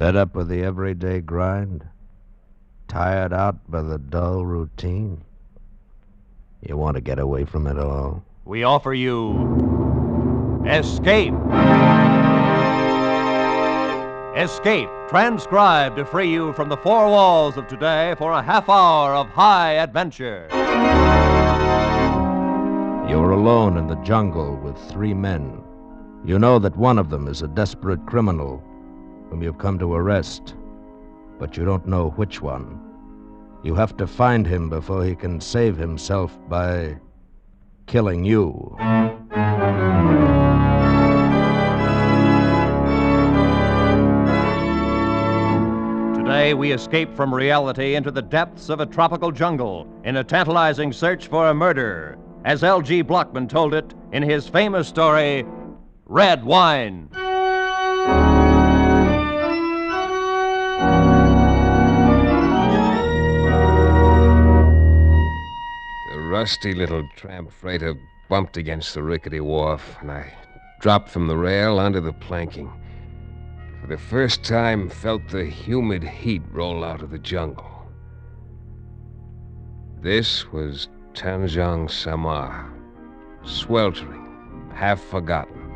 Fed up with the everyday grind? Tired out by the dull routine? You want to get away from it all? We offer you Escape. Escape, transcribed to free you from the four walls of today for a half hour of high adventure. You're alone in the jungle with 3 men. You know that one of them is a desperate criminal whom you've come to arrest, but you don't know which one. You have to find him before he can save himself by killing you. Today, we escape from reality into the depths of a tropical jungle in a tantalizing search for a murder, as L.G. Blockman told it in his famous story, Red Wine. The rusty little tramp freighter bumped against the rickety wharf, and I dropped from the rail onto the planking. For the first time, felt the humid heat roll out of the jungle. This was Tanjong Samar, sweltering, half forgotten,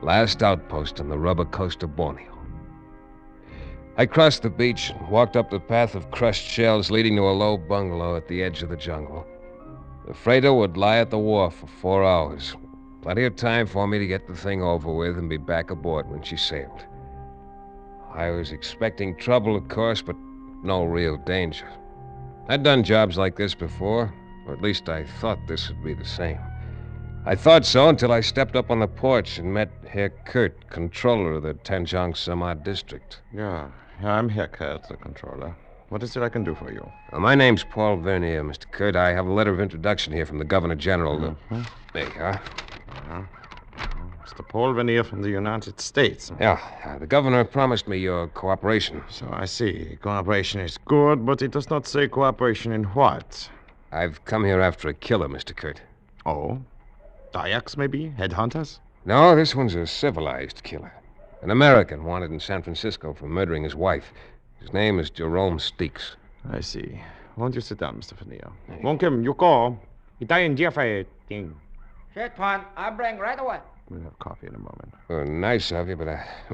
last outpost on the rubber coast of Borneo. I crossed the beach and walked up the path of crushed shells leading to a low bungalow at the edge of the jungle. The freighter would lie at the wharf for 4 hours. Plenty of time for me to get the thing over with and be back aboard when she sailed. I was expecting trouble, of course, but no real danger. I'd done jobs like this before, or at least I thought this would be the same. I thought so until I stepped up on the porch and met Herr Kurt, controller of the Tanjong Samar district. Yeah, I'm Herr Kurt, the controller. What is it I can do for you? My name's Paul Vernier, Mr. Kurt. I have a letter of introduction here from the Governor General. There you are. Mr. Paul Vernier from the United States. Yeah, the governor promised me your cooperation. So I see. Cooperation is good, but it does not say cooperation in what? I've come here after a killer, Mr. Kurt. Oh? Dayaks, maybe? Headhunters? No, this one's a civilized killer. An American wanted in San Francisco for murdering his wife. His name is Jerome Steeks. I see. Won't you sit down, Mr. Vernier? Won't you go? I'll bring right away. We'll have coffee in a moment. Well, nice of you, but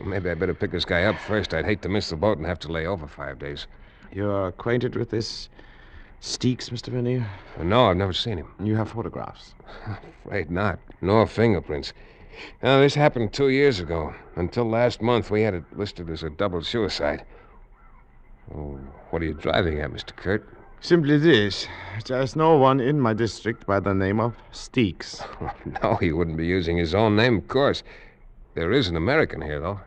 maybe I better pick this guy up first. I'd hate to miss the boat and have to lay over 5 days. You're acquainted with this Steeks, Mr. Vernier? No, I've never seen him. You have photographs? Afraid not. Nor fingerprints. Now, this happened 2 years ago. Until last month, we had it listed as a double suicide. Oh, what are you driving at, Mr. Kurt? Simply this. There's no one in my district by the name of Steeks. No, he wouldn't be using his own name, of course. There is an American here, though.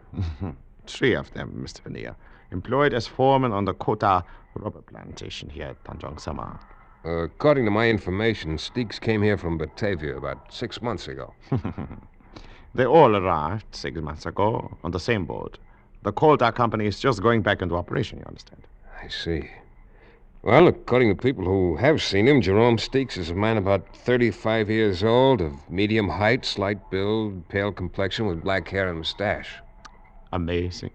3 of them, Mr. Vernier. Employed as foreman on the Kota rubber plantation here at Tanjong Samar. According to my information, Steeks came here from Batavia about 6 months ago. They all arrived 6 months ago on the same boat. The Kota company is just going back into operation, you understand? I see. Well, according to people who have seen him, Jerome Steeks is a man about 35 years old, of medium height, slight build, pale complexion, with black hair and mustache. Amazing.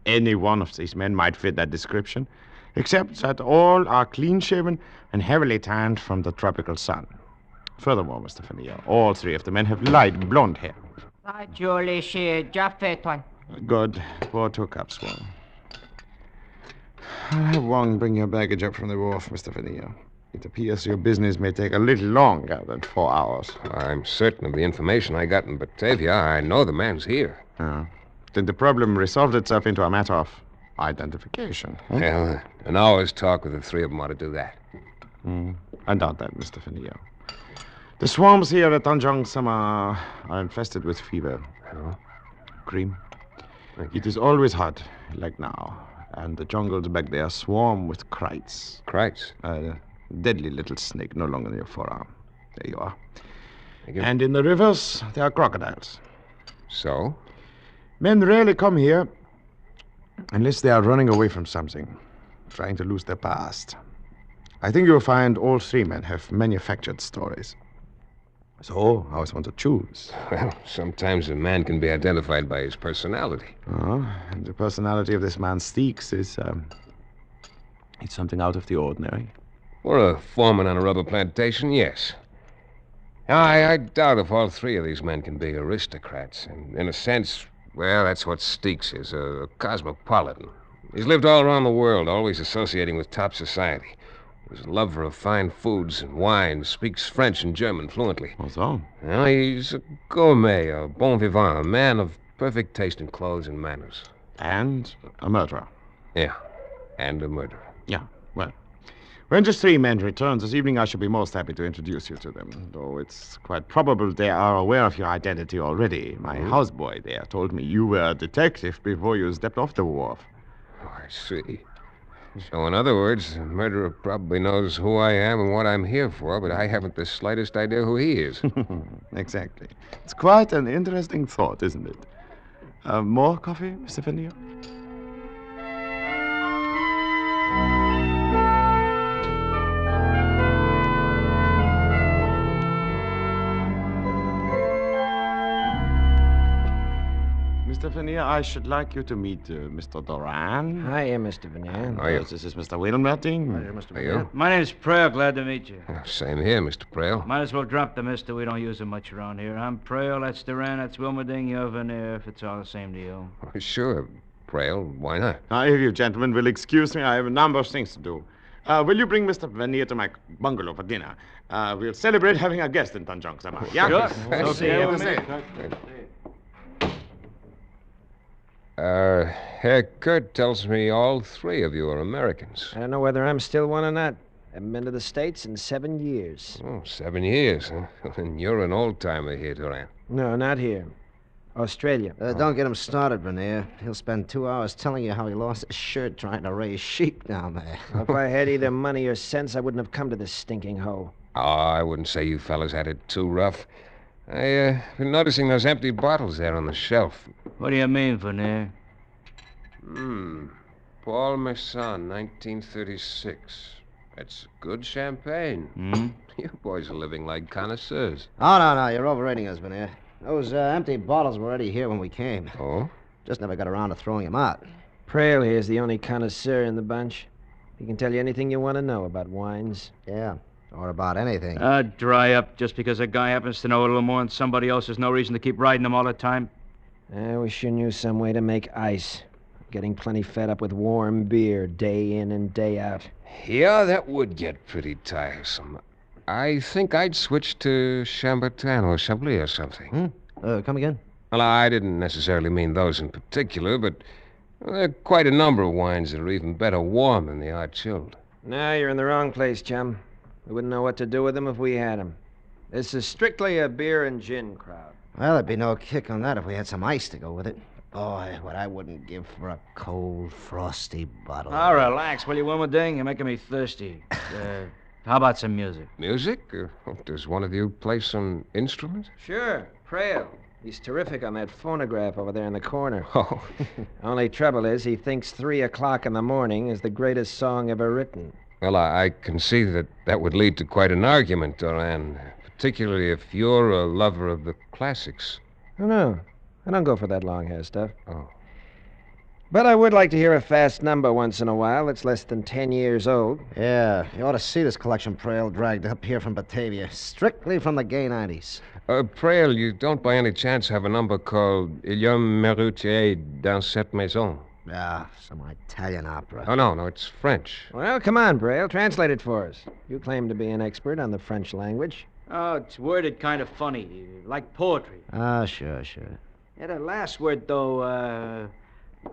Any one of these men might fit that description, except that all are clean-shaven and heavily tanned from the tropical sun. Furthermore, Mr. Vernier, all 3 of the men have light blonde hair. Good. Pour 2 cups, Wong. I'll have Wong bring your baggage up from the wharf, Mr. Vernier. It appears your business may take a little longer than 4 hours. I'm certain of the information I got in Batavia. I know the man's here. Then the problem resolved itself into a matter of identification. Huh? Well, an hour's talk with the 3 of them ought to do that. I doubt that, Mr. Vernier. The swarms here at Tanjong Samar are infested with fever. Oh? Cream. It is always hot, like now. And the jungles back there swarm with krites. Krites? A deadly little snake no longer in your forearm. There you are. Thank you. And in the rivers, there are crocodiles. So? Men rarely come here unless they are running away from something, trying to lose their past. I think you'll find all 3 men have manufactured stories. So, how is one to choose? Well, sometimes a man can be identified by his personality. And the personality of this man Steeks is, it's something out of the ordinary. For a foreman on a rubber plantation, yes. I doubt if all three of these men can be aristocrats. In a sense, well, that's what Steeks is, a cosmopolitan. He's lived all around the world, always associating with top society. He's a lover of fine foods and wines, speaks French and German fluently. Oh, so? Well, he's a gourmet, a bon vivant, a man of perfect taste in clothes and manners. And a murderer. Yeah, and a murderer. Yeah, well. When just three men return this evening, I shall be most happy to introduce you to them. Though it's quite probable they are aware of your identity already. My houseboy there told me you were a detective before you stepped off the wharf. Oh, I see. So, in other words, the murderer probably knows who I am and what I'm here for, but I haven't the slightest idea who he is. Exactly. It's quite an interesting thought, isn't it? More coffee, Mr. Finnear? Mr. Finnear, I should like you to meet Mr. Doran. Hiya, Mr. Veneer. How are you? This is Mr. Wilmerting. Are you? My name's Prale. Glad to meet you. Same here, Mr. Prale. Might as well drop the mister. We don't use it much around here. I'm Prale. That's Duran. That's Wilmerding. You're Veneer, if it's all the same to you. Oh, sure, Prale. Why not? Now, if you gentlemen will excuse me, I have a number of things to do. Will you bring Mr. Veneer to my bungalow for dinner? We'll celebrate having a guest in Tanjong Sama. Yeah? Sure. I'll see you. Herr Kurt tells me all three of you are Americans. I don't know whether I'm still one or not. Haven't been to the States in 7 years. Oh, 7 years, huh? And you're an old-timer here, Duran. No, not here. Australia. Don't get him started, Vernier. He'll spend 2 hours telling you how he lost his shirt trying to raise sheep down there. If I had either money or sense, I wouldn't have come to this stinking hole. Oh, I wouldn't say you fellas had it too rough. I've been noticing those empty bottles there on the shelf. What do you mean, Veneer? Paul Masson, 1936. That's good champagne. Hmm? You boys are living like connoisseurs. Oh, no, you're overrating us, Vernier. Those empty bottles were already here when we came. Oh? Just never got around to throwing them out. Prale here's the only connoisseur in the bunch. He can tell you anything you want to know about wines. Yeah, or about anything. Dry up. Just because a guy happens to know a little more than somebody else, there's no reason to keep riding them all the time. I wish you knew some way to make ice. Getting plenty fed up with warm beer day in and day out. Yeah, that would get pretty tiresome. I think I'd switch to Chambertin or Chablis or something. Come again? Well, I didn't necessarily mean those in particular, but there are quite a number of wines that are even better warm than they are chilled. No, you're in the wrong place, chum. We wouldn't know what to do with them if we had them. This is strictly a beer and gin crowd. Well, there'd be no kick on that if we had some ice to go with it. Boy, what I wouldn't give for a cold, frosty bottle. Oh, relax, will you, Wilmerding? You're making me thirsty. How about some music? Music? Does one of you play some instrument? Sure, Prale. He's terrific on that phonograph over there in the corner. Oh. Only trouble is he thinks 3 o'clock in the morning is the greatest song ever written. Well, I can see that would lead to quite an argument, Doran. Particularly if you're a lover of the classics. Oh, no. I don't go for that long hair stuff. Oh. But I would like to hear a fast number once in a while that's less than 10 years old. Yeah, you ought to see this collection Prale dragged up here from Batavia. Strictly from the gay 90s. Prale, you don't by any chance have a number called Il y a un métier dans cette maison? Ah, some Italian opera. Oh, no, it's French. Well, come on, Prale. Translate it for us. You claim to be an expert on the French language. Oh, it's worded kind of funny, like poetry. Ah, sure. Yeah, that last word, though,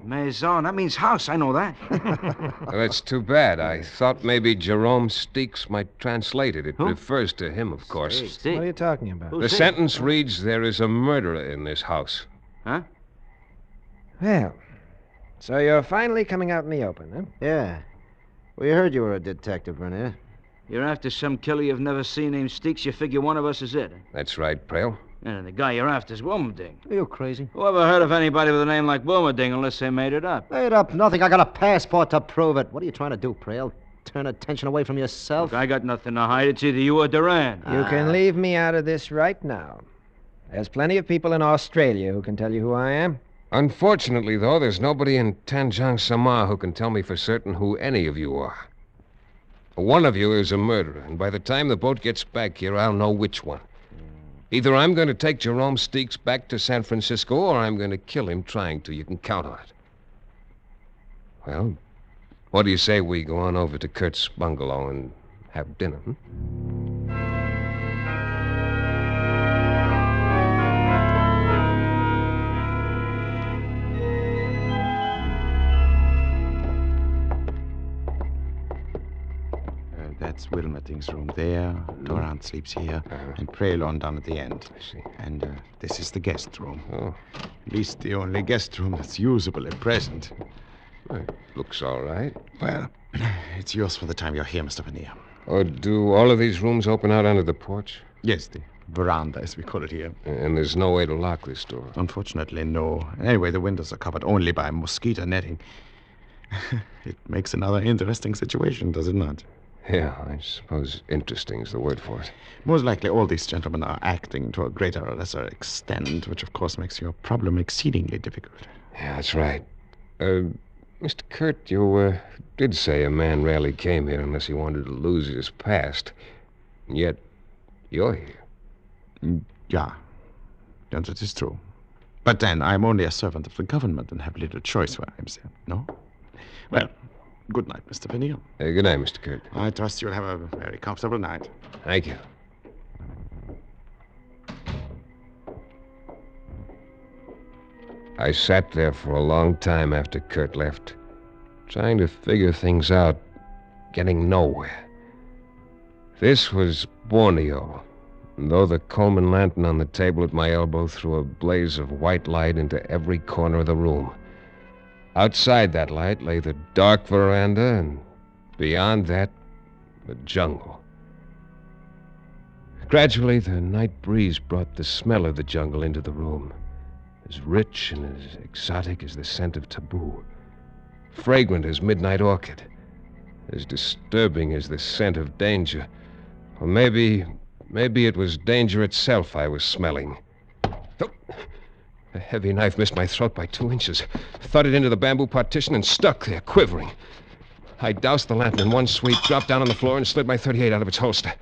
maison, that means house. I know that. Well, that's too bad. I thought maybe Jerome Steeks might translate it. It refers to him, of course. Steve. What are you talking about? The sentence reads, there is a murderer in this house. Huh? Well, so you're finally coming out in the open, huh? Yeah. We heard you were a detective, Vernier. You're after some killer you've never seen named Steeks. You figure one of us is it. That's right, Prale. And the guy you're after is Wilmerding. Are you crazy? Who ever heard of anybody with a name like Wilmerding unless they made it up? Made up nothing. I got a passport to prove it. What are you trying to do, Prale? turn attention away from yourself. Look, I got nothing to hide. It's either you or Duran. You can leave me out of this right now. There's plenty of people in Australia who can tell you who I am. Unfortunately, though, there's nobody in Tanjong Samar who can tell me for certain who any of you are. One of you is a murderer, and by the time the boat gets back here, I'll know which one. Either I'm going to take Jerome Steeks back to San Francisco, or I'm going to kill him trying to. You can count on it. Well, what do you say we go on over to Kurt's bungalow and have dinner, That's Wilmerding's room there. Durant sleeps here. And Praylon down at the end. I see. And this is the guest room. Oh, At least the only guest room that's usable at present. well, looks all right. Well, it's yours for the time you're here, Mr. Veneer. Or do all of these rooms open out onto the porch? Yes, the veranda, as we call it here. And there's no way to lock this door. Unfortunately, no. Anyway, the windows are covered only by mosquito netting. It makes another interesting situation, does it not? Yeah, I suppose interesting is the word for it. Most likely all these gentlemen are acting to a greater or lesser extent, which of course makes your problem exceedingly difficult. Yeah, that's right. Mr. Kurt, you did say a man rarely came here unless he wanted to lose his past. And yet, you're here. Yeah, that is true. But then, I'm only a servant of the government and have little choice where I'm sent, no? Well, good night, Mr. Veneer. Good night, Mr. Kurt. I trust you'll have a very comfortable night. Thank you. I sat there for a long time after Kurt left, trying to figure things out, getting nowhere. This was Borneo, and though the Coleman lantern on the table at my elbow threw a blaze of white light into every corner of the room, outside that light lay the dark veranda, and beyond that, the jungle. Gradually, the night breeze brought the smell of the jungle into the room, as rich and as exotic as the scent of taboo, fragrant as midnight orchid, as disturbing as the scent of danger. Or maybe it was danger itself I was smelling. Oh, a heavy knife missed my throat by 2 inches, thudded into the bamboo partition and stuck there, quivering. I doused the lantern in one sweep, dropped down on the floor, and slid my .38 out of its holster.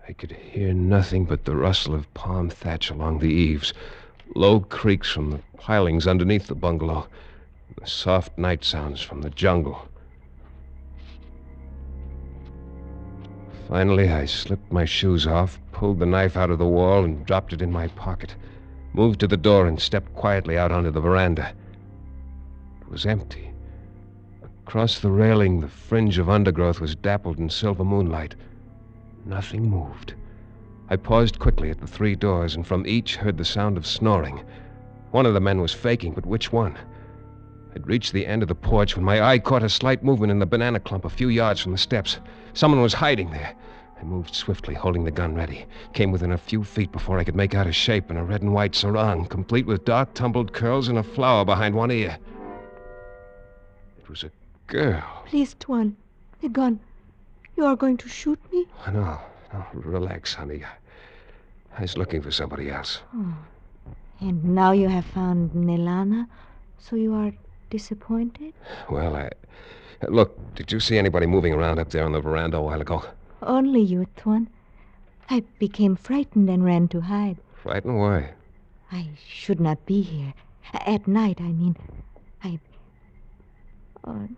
I could hear nothing but the rustle of palm thatch along the eaves, low creaks from the pilings underneath the bungalow, and the soft night sounds from the jungle. Finally, I slipped my shoes off, pulled the knife out of the wall, and dropped it in my pocket, moved to the door, and stepped quietly out onto the veranda. It was empty. Across the railing, the fringe of undergrowth was dappled in silver moonlight. Nothing moved. I paused quickly at the 3 doors, and from each heard the sound of snoring. One of the men was faking, but which one? I'd reached the end of the porch when my eye caught a slight movement in the banana clump a few yards from the steps. Someone was hiding there. I moved swiftly, holding the gun ready. Came within a few feet before I could make out a shape in a red and white sarong, complete with dark tumbled curls and a flower behind one ear. It was a girl. Please, Tuan, the gun. You are going to shoot me? Oh, no, relax, honey. I was looking for somebody else. Oh. And now you have found Nelana, so you are disappointed? Well, Look, did you see anybody moving around up there on the veranda a while ago? Only you, Tuan. I became frightened and ran to hide. Frightened? Why? I should not be here. At night, I mean. Oh,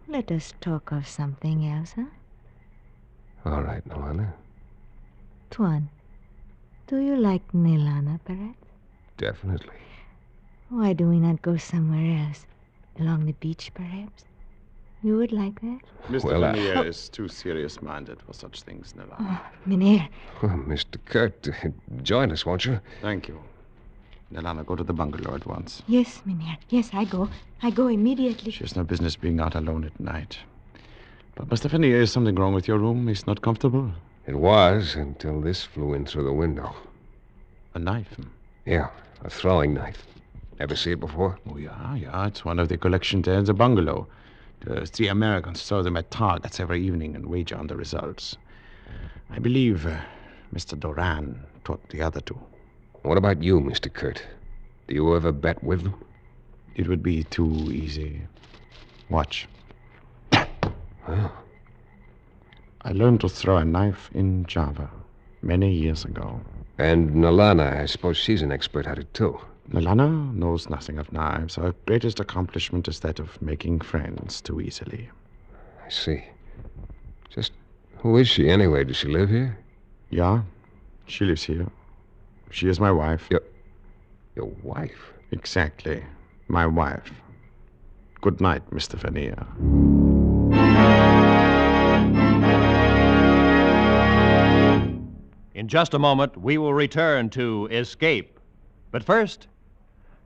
let us talk of something else, huh? All right, Nelana. Tuan, do you like Nelana, perhaps? Definitely. Why do we not go somewhere else? Along the beach, perhaps? You would like that? Mr. Well, Veneer is too serious-minded for such things, Nella. Oh, Mynheer. Well, Mr. Kurt, join us, won't you? Thank you. Nelana, go to the bungalow at once. Yes, Mynheer. Yes, I go. I go immediately. She has no business being out alone at night. But, Mr. Veneer, is something wrong with your room? It's not comfortable? It was until this flew in through the window. A knife? Yeah, a throwing knife. Ever see it before? Oh, yeah. It's one of the collection there in the bungalow. The 3 Americans throw them at targets every evening and wager on the results. I believe Mr. Doran taught the other 2. What about you, Mr. Kurt? Do you ever bet with them? It would be too easy. Watch. Well, I learned to throw a knife in Java many years ago. and Nilana, I suppose she's an expert at it, too. Nilana knows nothing of knives. Her greatest accomplishment is that of making friends too easily. I see. Just who is she, anyway? Does she live here? Yeah, she lives here. She is my wife. Your wife? Exactly. My wife. Good night, Mr. Vernier. In just a moment, we will return to Escape. But first,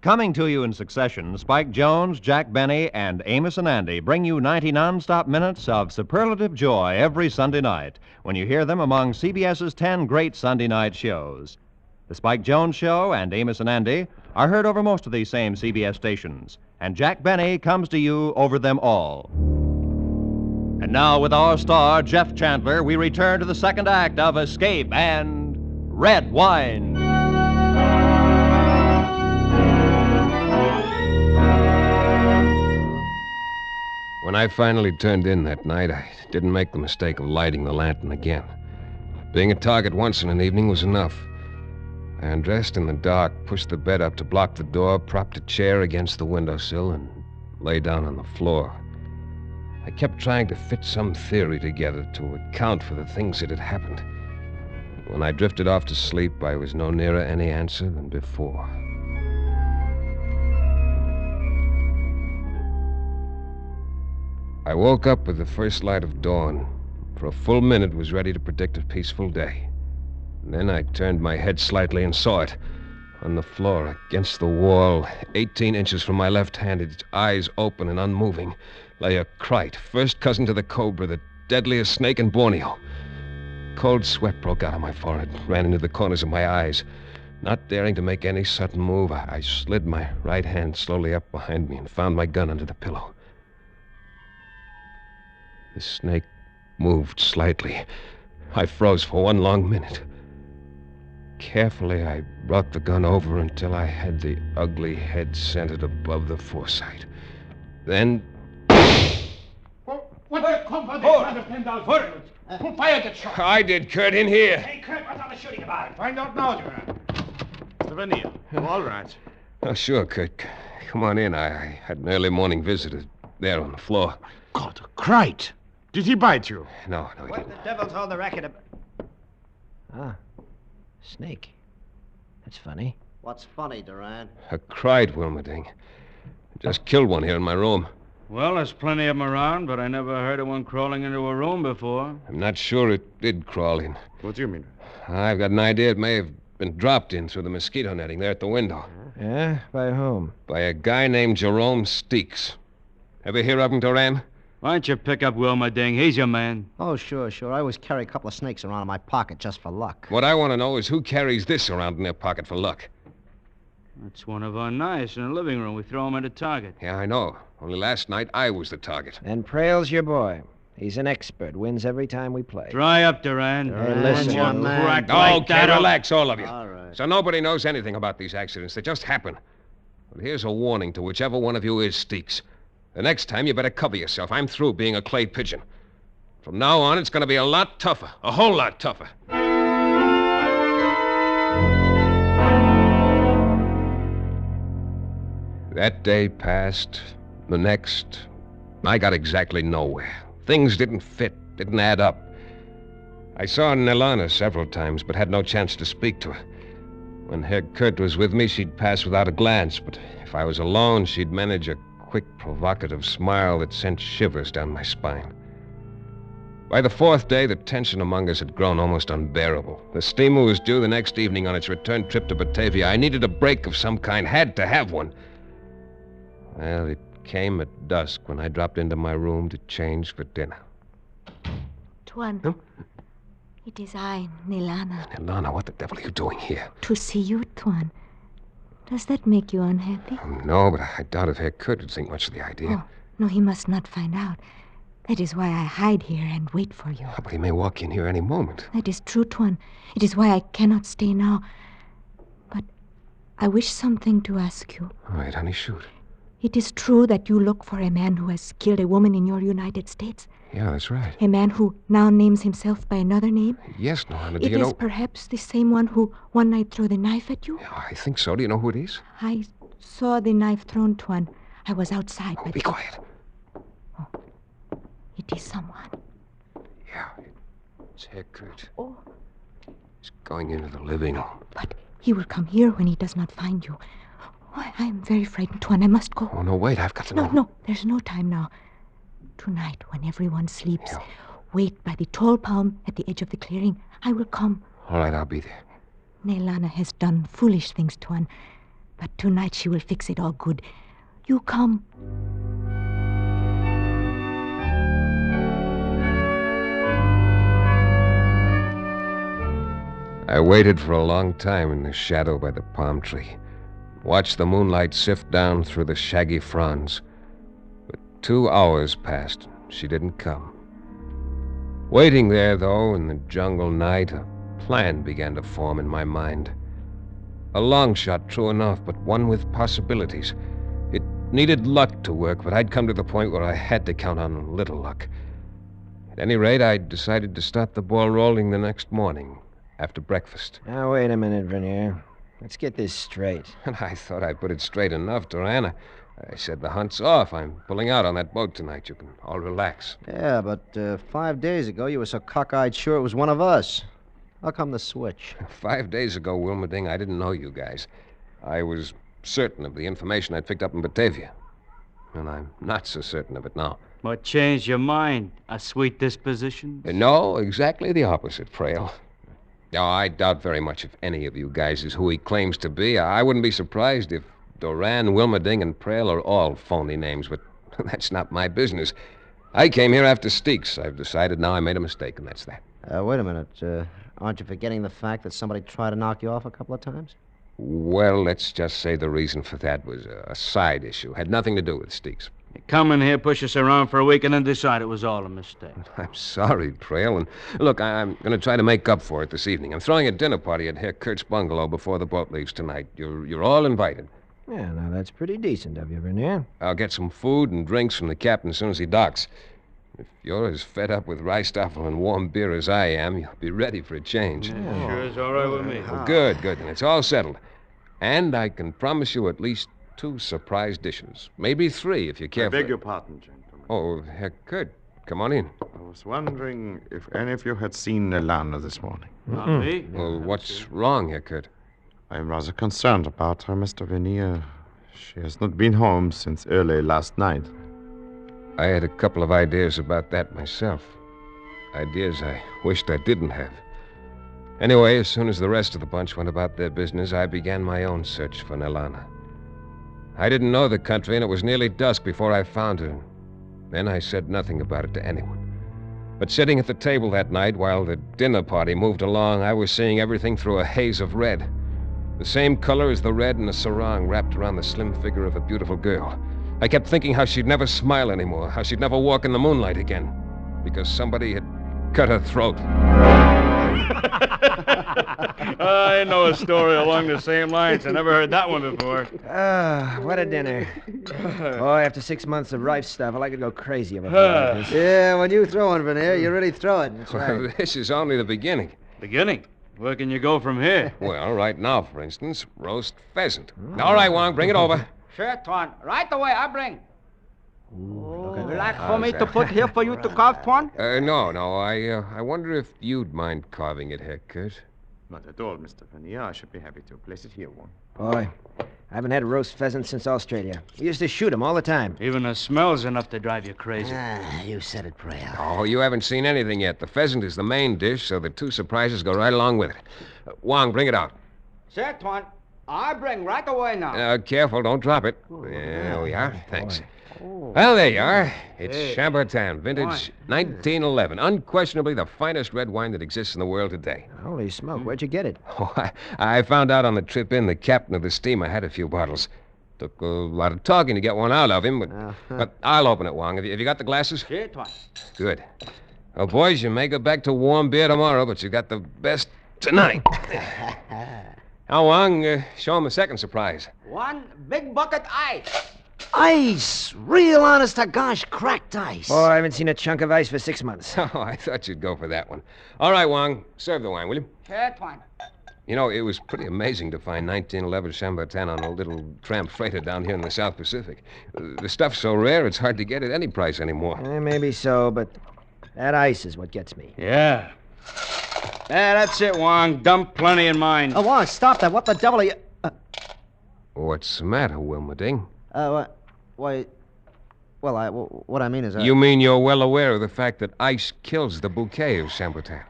coming to you in succession, Spike Jones, Jack Benny, and Amos and Andy bring you 90 non-stop minutes of superlative joy every Sunday night when you hear them among CBS's 10 great Sunday night shows. The Spike Jones Show and Amos and Andy are heard over most of these same CBS stations, and Jack Benny comes to you over them all. And now, with our star, Jeff Chandler, we return to the second act of Escape and Red Wine. When I finally turned in that night, I didn't make the mistake of lighting the lantern again. Being a target once in an evening was enough. I undressed in the dark, pushed the bed up to block the door, propped a chair against the windowsill, and lay down on the floor. I kept trying to fit some theory together to account for the things that had happened. When I drifted off to sleep, I was no nearer any answer than before. I woke up with the first light of dawn. For a full minute was ready to predict a peaceful day. And then I turned my head slightly and saw it. On the floor, against the wall, 18 inches from my left hand, its eyes open and unmoving, lay a krite, first cousin to the cobra, the deadliest snake in Borneo. Cold sweat broke out on my forehead, ran into the corners of my eyes. Not daring to make any sudden move, I slid my right hand slowly up behind me and found my gun under the pillow. The snake moved slightly. I froze for one long minute. Carefully, I brought the gun over until I had the ugly head centered above the foresight. Then... What the company? Who fired that shot? I did, Kurt, in here. Hey, Kurt, what's all the shooting about? Find out now, Duran. Mr. Vernier. All right. Oh, sure, Kurt. Come on in. I had an early morning visitor there on the floor. God, Krite. Did he bite you? No, he What didn't. the devil's all the racket about? Ah, snake. That's funny. What's funny, Duran? A krite, Wilmerding. Just killed one here in my room. Well, there's plenty of them around, but I never heard of one crawling into a room before. I'm not sure it did crawl in. What do you mean? I've got an idea it may have been dropped in through the mosquito netting there at the window. Yeah? By whom? By a guy named Jerome Steeks. Ever hear of him, Duran? Why don't you pick up Wilma Ding? He's your man. Oh, sure. I always carry a couple of snakes around in my pocket just for luck. What I want to know is who carries this around in their pocket for luck. That's one of our knives in the living room. We throw him at a target. Yeah, I know. Only last night I was the target. And Prail's your boy. He's an expert. Wins every time we play. Dry up, Duran. Hey, listen, You young man. crack like Okay, that, relax, all of you. All right. So nobody knows anything about these accidents. They just happen. But here's a warning to whichever one of you is Steeks. The next time, you better cover yourself. I'm through being a clay pigeon. From now on, it's going to be a lot tougher. A whole lot tougher. That day passed. The next, I got exactly nowhere. Things didn't fit, didn't add up. I saw Nilana several times, but had no chance to speak to her. When Herr Kurt was with me, she'd pass without a glance, but if I was alone, she'd manage a quick, provocative smile that sent shivers down my spine. By the fourth day, the tension among us had grown almost unbearable. The steamer was due the next evening on its return trip to Batavia. I needed a break of some kind, had to have one. Well, it came at dusk when I dropped into my room to change for dinner. Tuan. Huh? It is I, Nilana. Nilana, what the devil are you doing here? To see you, Tuan. Does that make you unhappy? No, but I doubt if Herr Kurt would think much of the idea. Oh, no, he must not find out. That is why I hide here and wait for you. Oh, but he may walk in here any moment. That is true, Tuan. It is why I cannot stay now. But I wish something to ask you. All right, honey, shoot. It is true that you look for a man who has killed a woman in your United States? Yeah, that's right. A man who now names himself by another name? Yes, Johanna, do It you know... is perhaps the same one who one night threw the knife at you? Yeah, I think so. Do you know who it is? I saw the knife thrown, Tuan. I was outside. Oh, but be quiet. It is someone. Yeah, it's Herr Kurt. Oh. He's going into the living room. But he will come here when he does not find you. Oh, I am very frightened, Tuan. I must go. Oh, no, wait. I've got to know. No. There's no time now. Tonight, when everyone sleeps, Yeah. wait by the tall palm at the edge of the clearing. I will come. All right, I'll be there. Nelana has done foolish things, Tuan. But tonight she will fix it all good. You come. I waited for a long time in the shadow by the palm tree. Watched the moonlight sift down through the shaggy fronds. But 2 hours passed. She didn't come. Waiting there, though, in the jungle night, a plan began to form in my mind. A long shot, true enough, but one with possibilities. It needed luck to work, but I'd come to the point where I had to count on a little luck. At any rate, I decided to start the ball rolling the next morning, after breakfast. Now, wait a minute, Vernier. Let's get this straight. And I thought I'd put it straight enough to Anna. I said the hunt's off. I'm pulling out on that boat tonight. You can all relax. Yeah, but 5 days ago you were so cockeyed sure it was one of us. How come the switch? 5 days ago, Wilmerding, I didn't know you guys. I was certain of the information I'd picked up in Batavia. And I'm not so certain of it now. What changed your mind? A sweet disposition? No, exactly the opposite, Frail. No, I doubt very much if any of you guys is who he claims to be. I wouldn't be surprised if Doran, Wilmerding, and Prail are all phony names, but that's not my business. I came here after Steeks. I've decided now I made a mistake, and that's that. Wait a minute. Aren't you forgetting the fact that somebody tried to knock you off a couple of times? Well, let's just say the reason for that was a side issue. Had nothing to do with Steeks. You come in here, push us around for a week, and then decide it was all a mistake. I'm sorry, Trail. And look, I'm going to try to make up for it this evening. I'm throwing a dinner party at Herr Kurt's bungalow before the boat leaves tonight. You're all invited. Yeah, now that's pretty decent of you, Vernier. I'll get some food and drinks from the captain as soon as he docks. If you're as fed up with Reistoffel and warm beer as I am, you'll be ready for a change. Sure is all right with me. Well, good. Then it's all settled. And I can promise you at least 2 surprise dishes. Maybe 3 if you care. I beg your pardon, gentlemen. Oh, Herr Kurt, come on in. I was wondering if any of you had seen Nelana this morning. Not me. Well, what's wrong, Herr Kurt? I am rather concerned about her, Mr. Vernier. She has not been home since early last night. I had a couple of ideas about that myself. Ideas I wished I didn't have. Anyway, as soon as the rest of the bunch went about their business, I began my own search for Nelana. I didn't know the country, and it was nearly dusk before I found her. Then I said nothing about it to anyone. But sitting at the table that night while the dinner party moved along, I was seeing everything through a haze of red. The same color as the red in a sarong wrapped around the slim figure of a beautiful girl. I kept thinking how she'd never smile anymore, how she'd never walk in the moonlight again, because somebody had cut her throat. I know a story along the same lines. I never heard that one before. What a dinner. Boy, after 6 months of rife stuff, I could go crazy over like this. Yeah, when you throw one, Vernier, you really throw it. That's Well, right. this is only the beginning. Beginning? Where can you go from here? Well, right now, for instance, roast pheasant. All right, Wong, bring it over. Sure, Tuan. Right away, I bring. You like for me to put here for you to carve, Tuan? No. I wonder if you'd mind carving it, Herr Kurt. Not at all, Mr. Vernier. I should be happy to place it here, one. Boy, I haven't had a roast pheasant since Australia. We used to shoot 'em all the time. Even the smell's enough to drive you crazy. You said it, Prail. Oh, you haven't seen anything yet. The pheasant is the main dish, so the 2 surprises go right along with it. Wong, bring it out. Sure, Tuan. I bring right away now. Careful, don't drop it. There we are. Thanks. Well, there you are. It's Hey. Chambertin, vintage Wine. 1911. Unquestionably the finest red wine that exists in the world today. Holy smoke, where'd you get it? Oh, I found out on the trip in the captain of the steamer had a few bottles. Took a lot of talking to get one out of him, but I'll open it, Wong. Have you got the glasses? See, Twine. Good. Well, boys, you may go back to warm beer tomorrow, but you got the best tonight. Now, Wong, show him a second surprise. One big bucket ice. Ice! Real honest to gosh, cracked ice. Boy, I haven't seen a chunk of ice for 6 months. Oh, I thought you'd go for that one. All right, Wong, serve the wine, will you? Here, Twine. You know, it was pretty amazing to find 1911 Chambertin on a little tramp freighter down here in the South Pacific. The stuff's so rare, it's hard to get at any price anymore. Maybe so, but that ice is what gets me. Yeah. That's it, Wong. Dump plenty in mine. Oh, Wong, stop that. What the devil are you... What's the matter, Wilmerding? Why... Well, what I mean is... You mean you're well aware of the fact that ice kills the bouquet of Chambertin?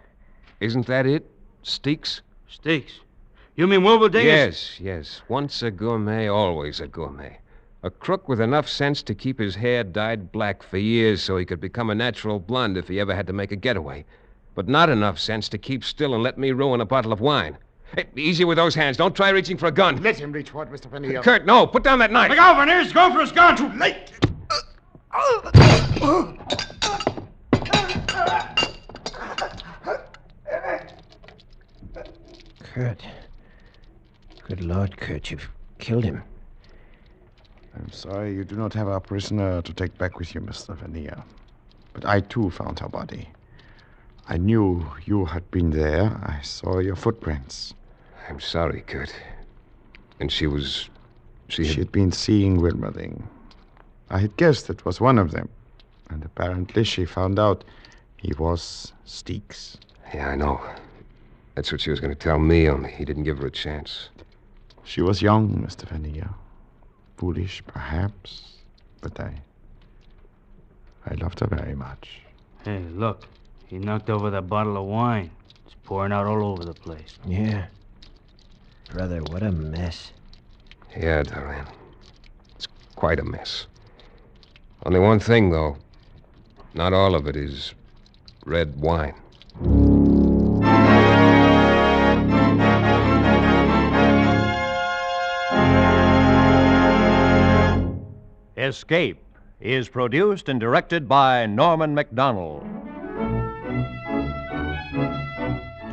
Isn't that it, Steaks? Steaks. You mean Wilberding? Yes. Once a gourmet, always a gourmet. A crook with enough sense to keep his hair dyed black for years so he could become a natural blonde if he ever had to make a getaway. But not enough sense to keep still and let me ruin a bottle of wine. Hey, easy with those hands. Don't try reaching for a gun. Let him reach for it, Mr. Fenneal. Kurt, no. Put down that knife. Look out, Van He's going for his gun. Too late. Kurt. Good Lord, Kurt, you've killed him. I'm sorry you do not have our prisoner to take back with you, Mr. Fenneal. But I, too, found her body. I knew you had been there. I saw your footprints. I'm sorry, Kurt. And she had been seeing Wilmerding. I had guessed it was one of them. And apparently she found out he was Steaks. Yeah, I know. That's what she was going to tell me, only he didn't give her a chance. She was young, Mr. Fenneal. Foolish, perhaps. But I loved her very much. Hey, look. He knocked over that bottle of wine. It's pouring out all over the place. Yeah. Brother, what a mess. Yeah, Duran. It's quite a mess. Only one thing, though. Not all of it is red wine. Escape is produced and directed by Norman MacDonald.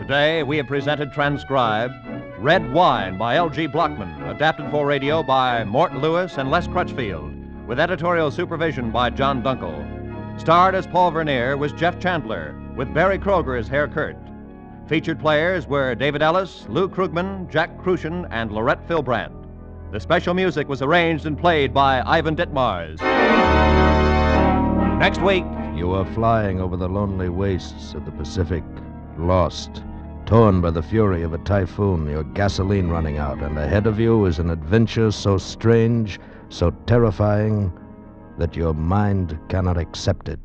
Today, we have presented transcribed Red Wine by L.G. Blockman, adapted for radio by Mort Lewis and Les Crutchfield, with editorial supervision by John Dunkel. Starred as Paul Vernier was Jeff Chandler, with Barry Kroger as Herr Kurt. Featured players were David Ellis, Lou Krugman, Jack Crucian, and Laurette Philbrandt. The special music was arranged and played by Ivan Ditmars. Next week, You are flying over the lonely wastes of the Pacific, lost, torn by the fury of a typhoon, your gasoline running out, and ahead of you is an adventure so strange, so terrifying, that your mind cannot accept it.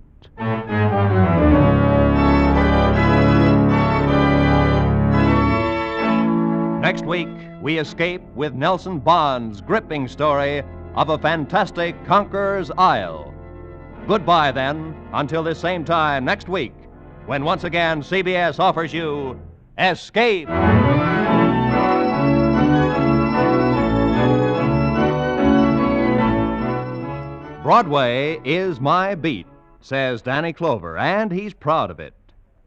next week, we escape with Nelson Bond's gripping story of a fantastic conqueror's isle. Goodbye, then, until this same time next week, when once again CBS offers you Escape. Broadway is my beat, says Danny Clover, and he's proud of it.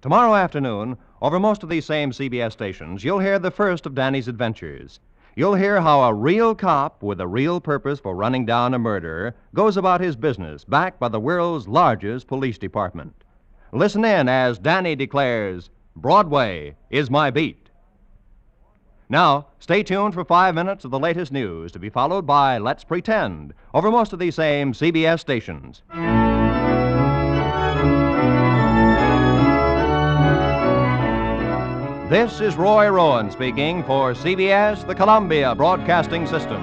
Tomorrow afternoon, over most of these same CBS stations, you'll hear the first of Danny's adventures. You'll hear how a real cop with a real purpose for running down a murderer goes about his business, backed by the world's largest police department. Listen in as Danny declares, Broadway is my beat. Now, stay tuned for 5 minutes of the latest news, to be followed by Let's Pretend, over most of these same CBS stations. This is Roy Rowan speaking for CBS, the Columbia Broadcasting System.